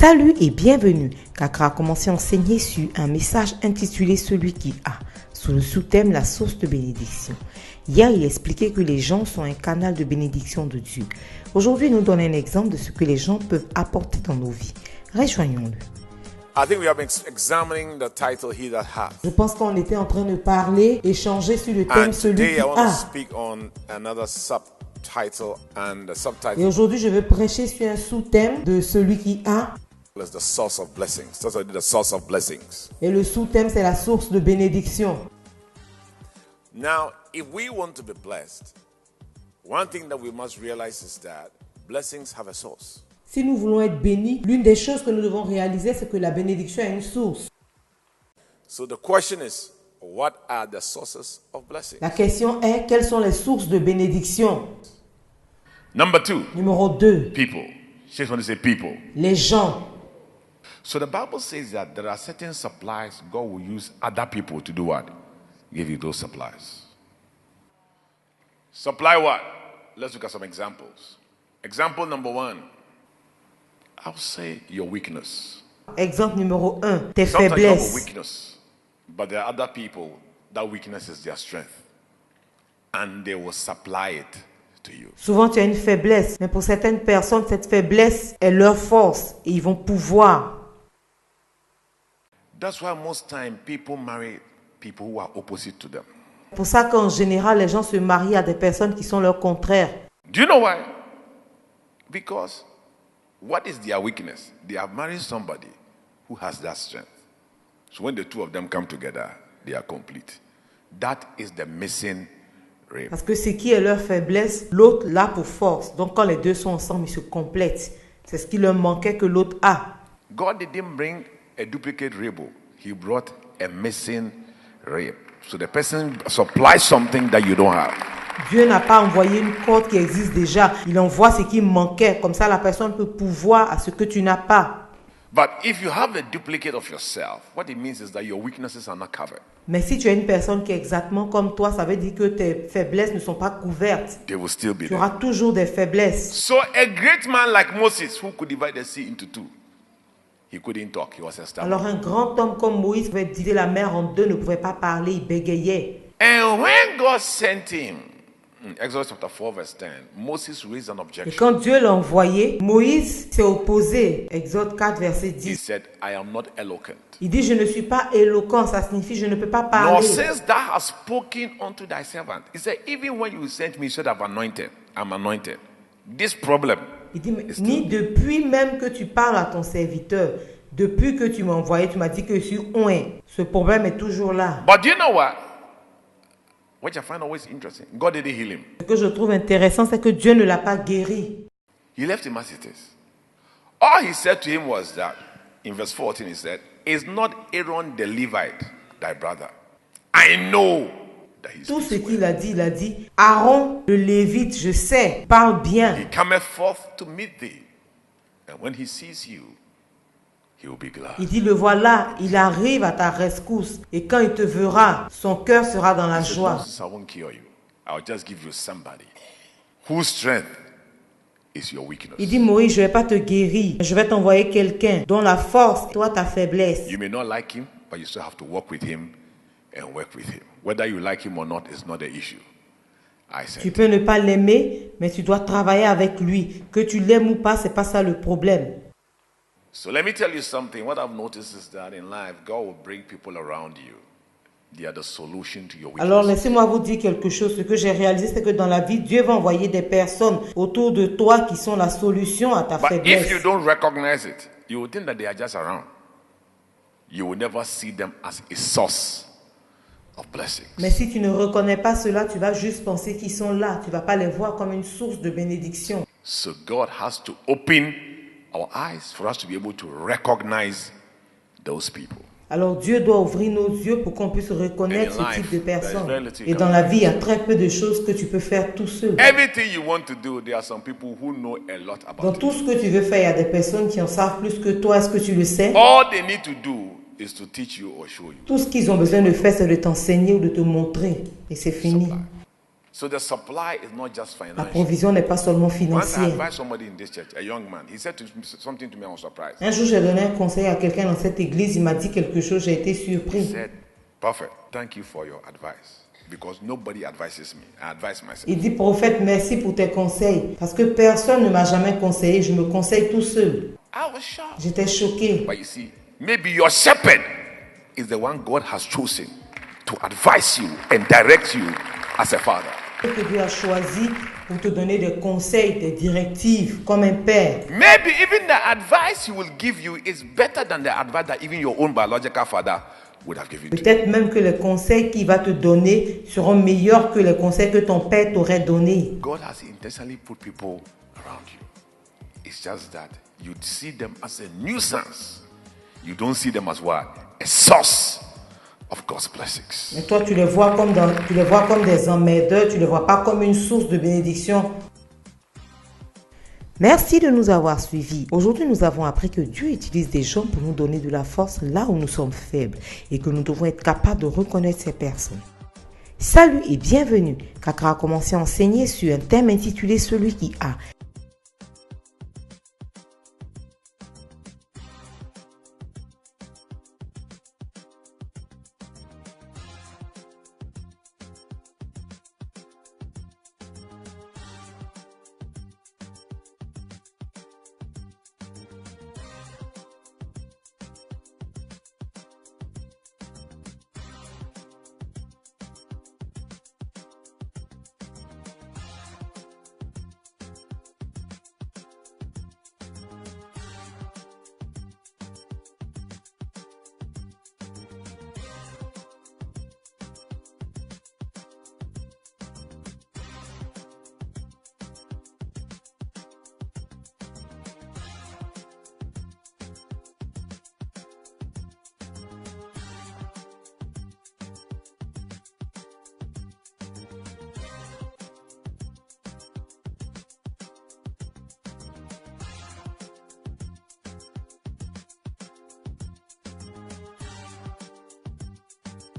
Salut et bienvenue. Kakra a commencé à enseigner sur un message intitulé Celui qui a, sous le sous-thème La source de bénédiction. Hier, il expliquait que les gens sont un canal de bénédiction de Dieu. Aujourd'hui, il nous donne un exemple de ce que les gens peuvent apporter dans nos vies. Rejoignons-le. Je pense qu'on était en train de parler, échanger sur le thème Celui qui a. Et aujourd'hui, je vais prêcher sur un sous-thème de Celui qui a. Et le sous-thème, c'est la source de bénédiction. Now, if we want to be blessed, one thing that we must realize is that blessings have a source. Si nous voulons être bénis, l'une des choses que nous devons réaliser, c'est que la bénédiction a une source. So the question is, what are the sources of blessing? La question est, quelles sont les sources de bénédiction? Number two. Numéro 2. People. Just want to say people. Les gens. So the Bible says that there are certain supplies God will use other people to do what? Give you those supplies. Supply what? Let's look at some examples. Example number 1. I'll say your weakness. Exemple numéro 1, tes Sometimes you have a faiblesses. weakness, but there are other people, that weakness is their strength. And they will supply it to you. Souvent, tu as une faiblesse, mais pour certaines personnes, cette faiblesse est leur force et ils vont pouvoir. That's why most time people marry people who are opposite to them. C'est pour ça qu'en général, les gens se marient à des personnes qui sont leur contraire. Do you know why? Because what is their weakness? They have married somebody who has that strength. So when the two of them come together, they are complete. That is the missing rib. Parce que ce qui est leur faiblesse, l'autre l'a pour force. Donc quand les deux sont ensemble, ils se complètent. C'est ce qui leur manquait que l'autre a. God didn't bring a duplicate rib. He brought a missing rib. So the person supplies something that you don't have. Dieu n'a pas envoyé une corde qui existe déjà. Il envoie ce qui manquait. Comme ça, la personne peut pouvoir à ce que tu n'as pas. But if you have a duplicate of yourself, what it means is that your weaknesses are not covered. Mais si tu as une personne qui est exactement comme toi, ça veut dire que tes faiblesses ne sont pas couvertes. They will still be Tu there. auras toujours des faiblesses. So a great man like Moses, who could divide the sea into two, he couldn't talk. He was a stammerer. Alors un grand homme comme Moïse pouvait diviser la mer en deux, ne pouvait pas parler, il bégayait. And when God sent him, Exodus chapter 4 verse 10, Moses raised an Et objection. quand Dieu l'a envoyé, Moïse s'est opposé. Exode 4, verset He 10. said, I am not eloquent. Il dit, je ne suis pas éloquent, ça signifie je ne peux pas Nor parler. since thou hast spoken unto thy servant. He said, even when you sent me, you said, I'm anointed. This problem. Il dit, ni depuis même que tu parles à ton serviteur, depuis que tu m'as envoyé, tu m'as dit que je suis oint. Ce problème est toujours là. But you know what? What I find always interesting, God didn't heal him. Ce que je trouve intéressant, c'est que Dieu ne l'a pas guéri. He left him as it is. All he said to him was that, in verse 14, he said, is not Aaron the Levite thy brother? I know that he Tout ce speaks qu'il well. a dit, il a dit, Aaron, le Lévite, je sais, parle bien. He cometh forth to meet thee, and when he sees you, he will be glad. Il dit, le voilà, il arrive à ta rescousse. Et quand il te verra, son cœur sera dans la He said, joie. Moses, I won't cure you. I'll just give you somebody whose strength is your weakness. Il dit, Moïse, je ne vais pas te guérir. Je vais t'envoyer quelqu'un dont la force, toi, ta faiblesse. You may not like him, but you still have to walk with him and work with him. Whether you like him or not is not the issue. I Tu said, peux ne pas l'aimer, mais tu dois travailler avec lui. Que tu l'aimes ou pas, c'est pas ça le problème. so let me tell you something. What I've noticed is that in life, God will bring people around you. They are the solution to your Alors, weakness. laissez-moi vous dire quelque chose. Ce que j'ai réalisé, c'est que dans la vie, Dieu va envoyer des personnes autour de toi qui sont la solution à ta But faiblesse. if you don't recognize it, you will think that they are just around. You will never see them as a source of blessings. Mais si tu ne reconnais pas cela, tu vas juste penser qu'ils sont là. Tu ne vas pas les voir comme une source de bénédiction. So God has to open our eyes for us to be able to recognize those people. Alors Dieu doit ouvrir nos yeux pour qu'on puisse reconnaître And in ce type life, de there is personnes. very little Et you dans can la do. vie, il y a très peu de choses que tu peux faire tout seul. Everything you want to do, there are some people who know a lot Dans about tout it. ce que tu veux faire, il y a des personnes qui en savent plus que toi. Est-ce que tu le sais? All they need to do is to teach you or show you. Tout ce qu'ils ont besoin de faire, c'est de t'enseigner ou de te montrer. Et c'est fini. Supply. So the supply is not just La financial. provision n'est pas seulement Once I financière. advised somebody in this church, a young man, he said something to me, I was surprised. Un jour, j'ai donné un conseil à quelqu'un dans cette église. Il m'a dit quelque chose, j'ai été He surpris. said, Prophet, thank you for your advice. Because nobody advises me. I advise myself. Il dit, prophète, merci pour tes conseils. Parce que personne ne m'a jamais conseillé. Je me conseille tout seul. I was shocked. J'étais choqué. But you see, maybe your shepherd is the one God has chosen to advise you and direct you as a father. Que Dieu a choisi pour te donner des conseils, des directives, comme un père. Maybe even the advice he will give you is better than the advice that even your own biological father would have given you. Peut-être même que les conseils qu'il va te donner seront meilleurs que les conseils que ton père t'aurait donnés. God has intentionally put people around you. It's just that you see them as a nuisance. You don't see them as what? A source of God's blessings. Mais toi, tu les vois comme des emmerdeurs, tu ne les vois pas comme une source de bénédiction. Merci de nous avoir suivis. Aujourd'hui, nous avons appris que Dieu utilise des gens pour nous donner de la force là où nous sommes faibles et que nous devons être capables de reconnaître ces personnes. Salut et bienvenue. Kakra a commencé à enseigner sur un thème intitulé « Celui qui a ».